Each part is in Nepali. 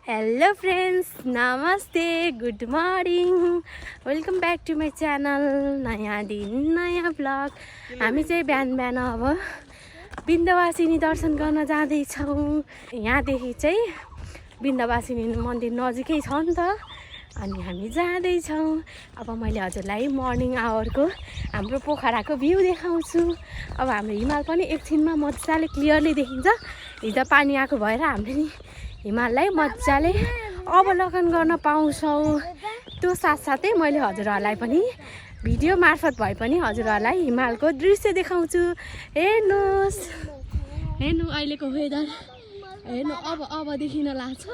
हेलो फ्रेन्ड्स, नमस्ते, good morning, welcome back to my channel. नयाँ दिन नयाँ ब्लग। हामी चाहिँ बिहान बिहान अब विन्ध्यवासिनी दर्शन गर्न जाँदैछौँ। यहाँदेखि चाहिँ विन्ध्यवासिनी मन्दिर नजिकै छ नि त, अनि हामी जाँदैछौँ। अब मैले हजुरलाई मर्निङ आवरको हाम्रो पोखराको भ्यू देखाउँछु। अब हाम्रो हिमाल पनि एकछिनमा मजाले क्लियरली देखिन्छ। हिजो पानी आएको भएर हामीले नि हिमाललाई मजाले अवलोकन गर्न पाउँछौँ। त्यो साथसाथै मैले हजुरहरूलाई पनि भिडियो मार्फत भए पनि हजुरहरूलाई हिमालको दृश्य देखाउँछु। हेर्नुहोस्, हेर्नु अहिलेको वेदर हेर्नु। अब देखिन लाग्छ।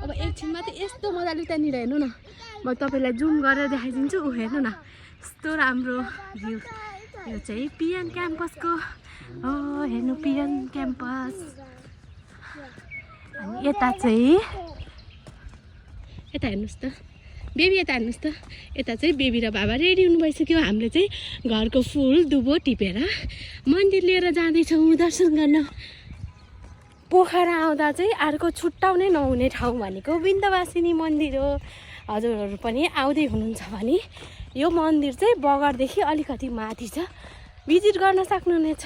अब एकछिनमा त यस्तो मजाले त्यहाँनिर हेर्नु न, म तपाईँलाई जुम गरेर देखाइदिन्छु। हेर्नु न, यस्तो राम्रो भ्यू। यो चाहिँ पिएन क्याम्पसको हो, हेर्नु पिएन क्याम्पस। अनि यता चाहिँ यता हेर्नुहोस् त बेबी, यता हेर्नुहोस् त। यता चाहिँ बेबी र बाबा रेडी हुनु भइसक्यो। हामीले चाहिँ घरको फुल दुबो टिपेर मन्दिर लिएर जाँदैछौँ दर्शन गर्न। पोखरा आउँदा चाहिँ अर्को छुट्टाउनै नहुने ठाउँ भनेको विन्ध्यवासिनी मन्दिर हो। हजुरहरू पनि आउँदै हुनुहुन्छ भने यो मन्दिर चाहिँ बगरदेखि अलिकति माथि छ, भिजिट गर्न सक्नुहुनेछ।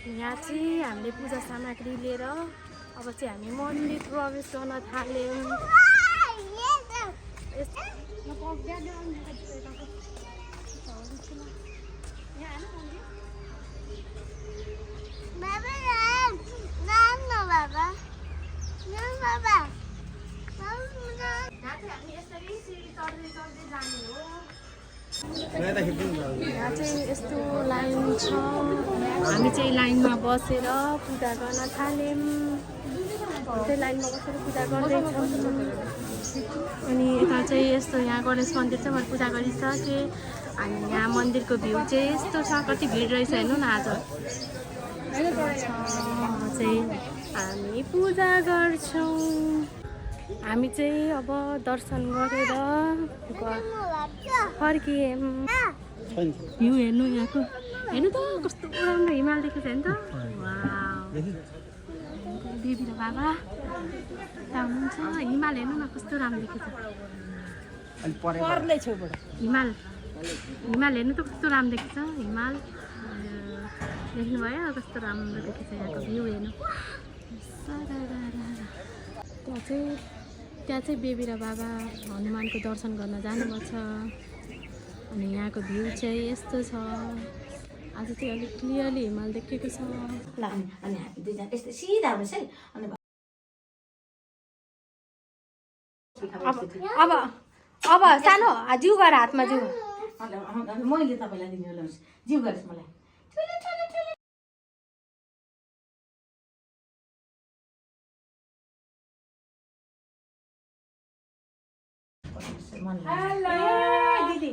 यहाँ चाहिँ हामीले पूजा सामग्री लिएर अब चाहिँ हामी मन्दिर प्रवेश गर्न थाल्यौँ। यहाँ चाहिँ यस्तो लाइन छ। हामी चाहिँ लाइनमा बसेर पूजा गर्न थाल्यौँ। त्यही लाइनमा बसेर पूजा गर्दैछौँ। अनि यता चाहिँ यस्तो यहाँ गणेश मन्दिर चाहिँ मैले पूजा गरिसकेँ। अनि यहाँ मन्दिरको भ्यू चाहिँ यस्तो छ, कति भिड रहेछ हेर्नु न। आज चाहिँ हामी पूजा गर्छौँ। हामी चाहिँ अब दर्शन गरेर फर्कियौँ। भ्यू हेर्नु यहाँको, हेर्नु त कस्तो राम्रो हिमाल देखेको छ हेर्नु त। बेबी र बाबा यता हुनुहुन्छ। हिमाल हेर्नु न कस्तो राम्रो देखेको छ। हिमाल हेर्नु त कस्तो राम्रो देखेको छ। हिमाल देख्नुभयो कस्तो राम्रो देखेको छ। यहाँको भ्यू हेर्नु। त्यहाँ चाहिँ बेबी र बाबा हनुमानको दर्शन गर्न जानुभएको छ। अनि यहाँको भ्यू चाहिँ यस्तो छ। आज चाहिँ अलिक क्लियरली हिमाल देखेको छ। ल अनि दुईजना यस्तो सिधा हुनुहोस् है। अब सानो जिउ गर, हातमा जिउ। मैले तपाईँलाई दिनु जिउ गरेस् मलाई। हेलो दिदी,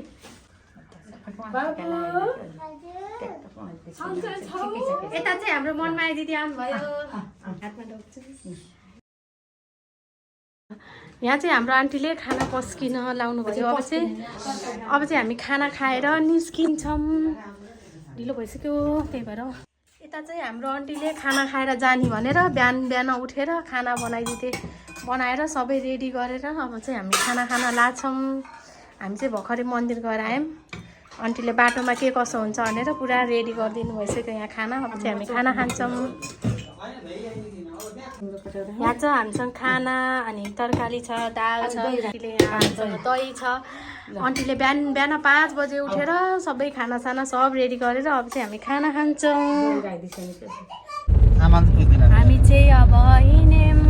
यता चाहिँ हाम्रो मनमाया दिदी आउनुभयो। यहाँ चाहिँ हाम्रो आन्टीले खाना पस्किन लाउनु भयो। अब चाहिँ हामी खाना खाएर निस्किन्छौँ। ढिलो भइसक्यो त्यही भएर। यता चाहिँ हाम्रो आन्टीले खाना खाएर जाने भनेर बिहान बिहान उठेर खाना बनाएर सबै रेडी गरेर अब चाहिँ हामी खाना खान लाग्छौँ। हामी चाहिँ भर्खरै मन्दिर गएर आयौँ। आन्टीले बाटोमा के कसो हुन्छ भनेर पुरा रेडी गरिदिनु भइसक्यो यहाँ खाना। अब चाहिँ हामी खाना खान्छौँ। यहाँ चाहिँ हामीसँग खाना अनि तरकारी छ, दाल छ, हामीसँग दही छ। आन्टीले बिहान 5 बजे उठेर सबै खानासाना सब रेडी गरेर अब चाहिँ हामी खाना खान्छौँ। हामी चाहिँ अब हिँड्यौँ।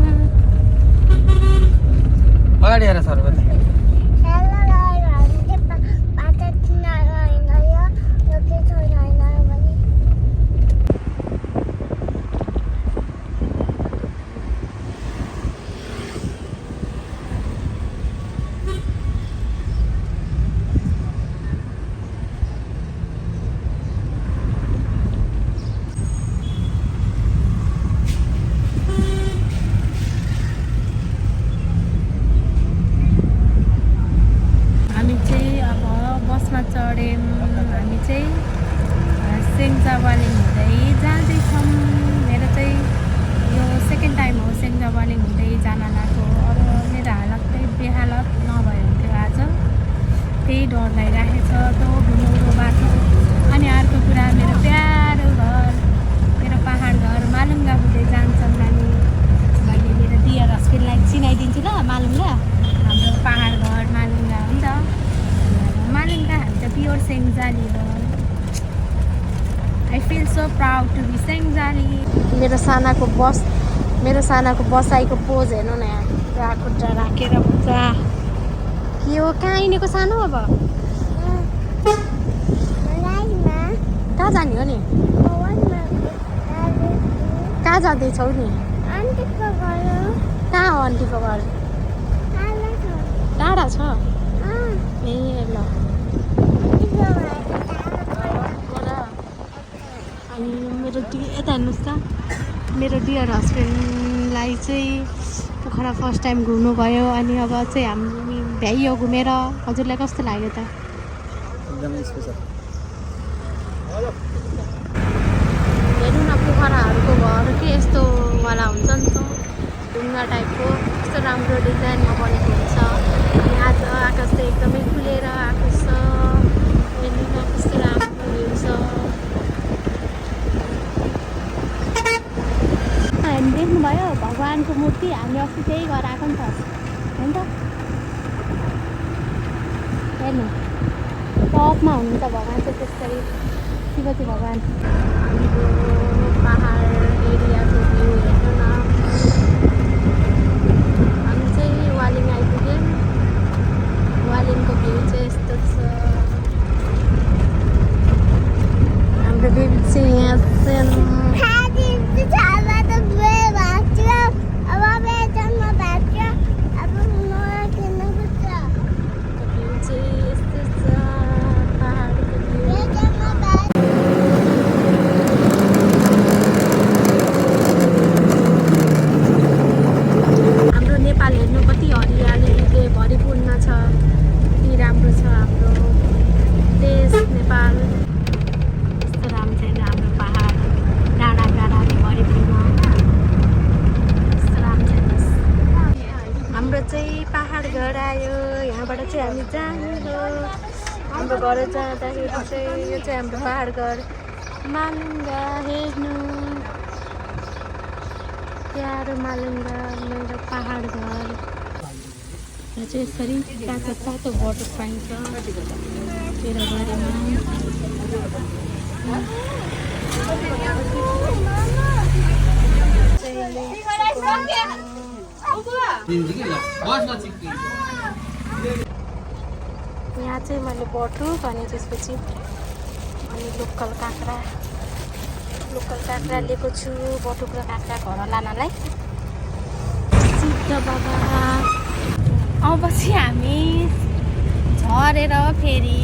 सेङ्जावालिङ हुँदै जाँदैछौँ। मेरो चाहिँ यो सेकेन्ड टाइम हो सेङ्जावालिङ हुँदै जान लागेको। अब मेरो हालत चाहिँ बेहालत नभए हुन्थ्यो आज, त्यही डर लागिरहेको छ त घुमाउरो बाटो। अनि अर्को कुरा मेरो प्यारो घर, मेरो पहाड घर मालुङ्गा हुँदै जान्छन् हामी। मैले मेरो डियर हस्बेन्डलाई चिनाइदिन्छु ल, मालुङ्गा हाम्रो पहाड घर मालुङ्गा हो नि त। मालुङ्गा हामी त प्योर सेङ्जाली हो। I feel so proud to be Sengjali. मेरो सानाको बसाइको पोज हेर्नु न यहाँ, पुरा खुट्टा राखेर पुरा के हो। कहाँ हिँडेको सानो? अब कहाँ जाने हो नि? कहाँ जाँदैछौ नि? कहाँ हो आन्टीको घर? टाढा छ ए ल। अनि मेरो यता हेर्नुहोस् त, मेरो डियर हस्बेन्डलाई चाहिँ पोखरा फर्स्ट टाइम घुम्नु भयो। अनि अब चाहिँ हामी भ्याइयो घुमेर। हजुरलाई कस्तो लाग्यो त? एकदमै स्पेसल। हेर्नु न पोखराहरूको घर के यस्तो वाला हुन्छ नि त, ढुङ्गा टाइपको कस्तो राम्रो डिजाइनमा बनेको हुन्छ। अनि आज आकाश चाहिँ एकदमै खुलेर आएको छ। हेर्नु न कस्तो राम्रो भ्यू छ। हामी देख्नुभयो भगवान्को मूर्ति, हामी अस्ति त्यही घर आएको नि त हो नि त। हेर्नु टपमा हुनुहुन्छ भगवान् चाहिँ त्यसरी, शिवजी भगवान्। हाम्रो पहाड एरियाको भ्यू हेर्नु न। हामी चाहिँ वालिङ आइपुग्यौँ। वालिङको भ्यू चाहिँ यस्तो छ। हाम्रो बेबी चाहिँ यहाँ हामी जानु हो। हाम्रो घर जाँदाखेरि चाहिँ यो चाहिँ हाम्रो पहाड घर मालुङ्गा। हेर्नु प्यारो मालुङ्गा, मेरो पहाड घर। यहाँ चाहिँ यसरी तातो तातो वाटर पाइन्छ तेह्रबारीमा। यहाँ चाहिँ मैले बटुक अनि त्यसपछि अनि लोकल काँक्रा लिएको छु। बटुक र काँक्रा घर लानलाई। सिद्ध बाबा अब चाहिँ हामी झरेर फेरि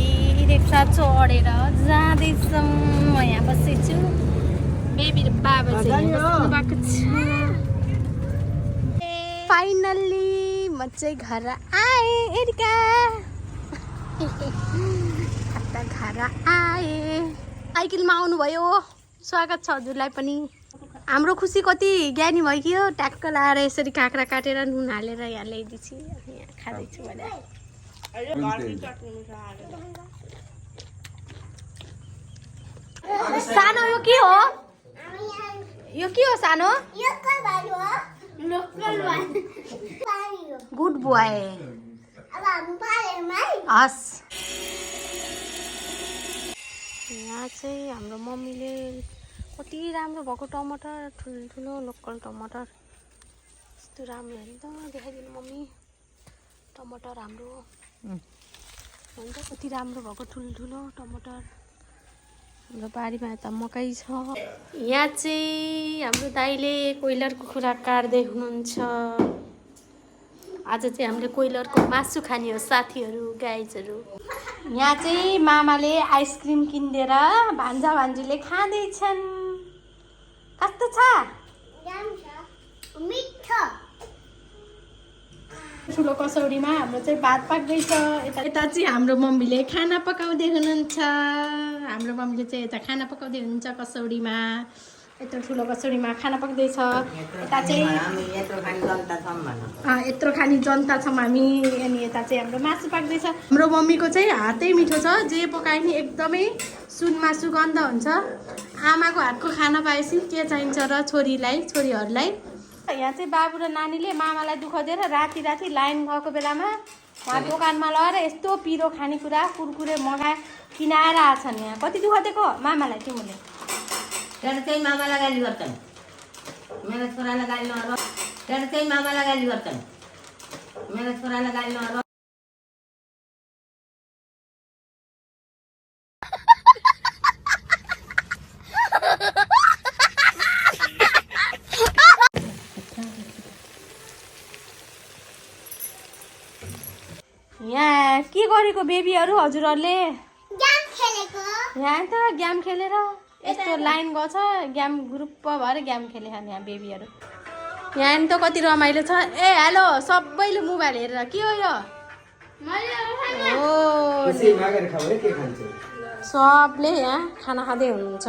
रिक्सा चढेर जाँदैछौँ। म यहाँ बसेछु, बेबी र बाबा चाहिँ बस्नु भएको छ। फाइनल्ली म चाहिँ घर आएँ। एरिका घर आएँ। साइकलमा आउनुभयो, स्वागत छ हजुरलाई पनि। हाम्रो खुसी कति ज्ञानी भयो कि हो, ट्याक्क लाएर यसरी काँक्रा काटेर नुन हालेर यहाँ ल्याइदिन्छु। यहाँ खाँदैछु मैले। सानो यो के हो? यो के हो सानो? Good boy. हस्। यहाँ चाहिँ हाम्रो मम्मीले कति राम्रो भएको टमाटर, ठुल्ठुलो लोकल टमाटर यस्तो राम्रो हेर्नु त, देखाइदिनु मम्मी। टमाटर हाम्रो हुन्छ कति राम्रो भएको ठुल्ठुलो टमाटर। हाम्रो बारीमा त मकै छ। यहाँ चाहिँ हाम्रो दाइले कोइलर कुखुरा काट्दै हुनुहुन्छ। आज चाहिँ हामीले कोइलरको मासु खाने हो साथीहरू, गाइजहरू। यहाँ चाहिँ मामाले आइसक्रिम किनिदिएर भान्जा भान्जीले खाँदैछन्। कस्तो छ? ठुलो कसौडीमा हाम्रो चाहिँ भात पाक्दैछ। यता चाहिँ हाम्रो मम्मीले खाना पकाउँदै हुनुहुन्छ। हाम्रो हाम्रो मम्मीले चाहिँ यता खाना पकाउँदै हुनुहुन्छ कसौडीमा यत्रो ठुलो कसौडीमा खाना पकाउँदैछ यता चाहिँ यत्रो खाने जनता छौँ हामी अनि यता चाहिँ हाम्रो मासु पाक्दैछ हाम्रो मम्मीको चाहिँ हातै मिठो छ जे पकाए नि एकदमै सुनमा सुगन्ध हुन्छ आमाको हातको खाना पाएपछि के चाहिन्छ र छोरीहरूलाई यहाँ चाहिँ बाबु र नानीले मामालाई दुःख दिएर राति लाइन गएको बेलामा उहाँ दोकानमा लगाएर यस्तो पिरो खानेकुरा कुरकुरे मगाए किनाएर आछन् यहाँ कति दुःख दिएको मामालाई तिमीले त्यहाँ चाहिँ मामालाई गाली गर्छन् मेरो छोरालाई गाली नगर त्यहाँ चाहिँ मामालाई गाली गर्छन् मेरो छोरालाई गाली नगर यहाँ के गरेको बेबीहरू हजुरहरूले यहाँ त गेम खेलेर यस्तो लाइन गछ गेम ग्रुप भएर गेम खेलेछन् यहाँ बेबीहरू यहाँ त कति रमाइलो छ ए हेलो सबैले मोबाइल हेरेर के हो यो सबले यहाँ खाना खाँदै हुनुहुन्छ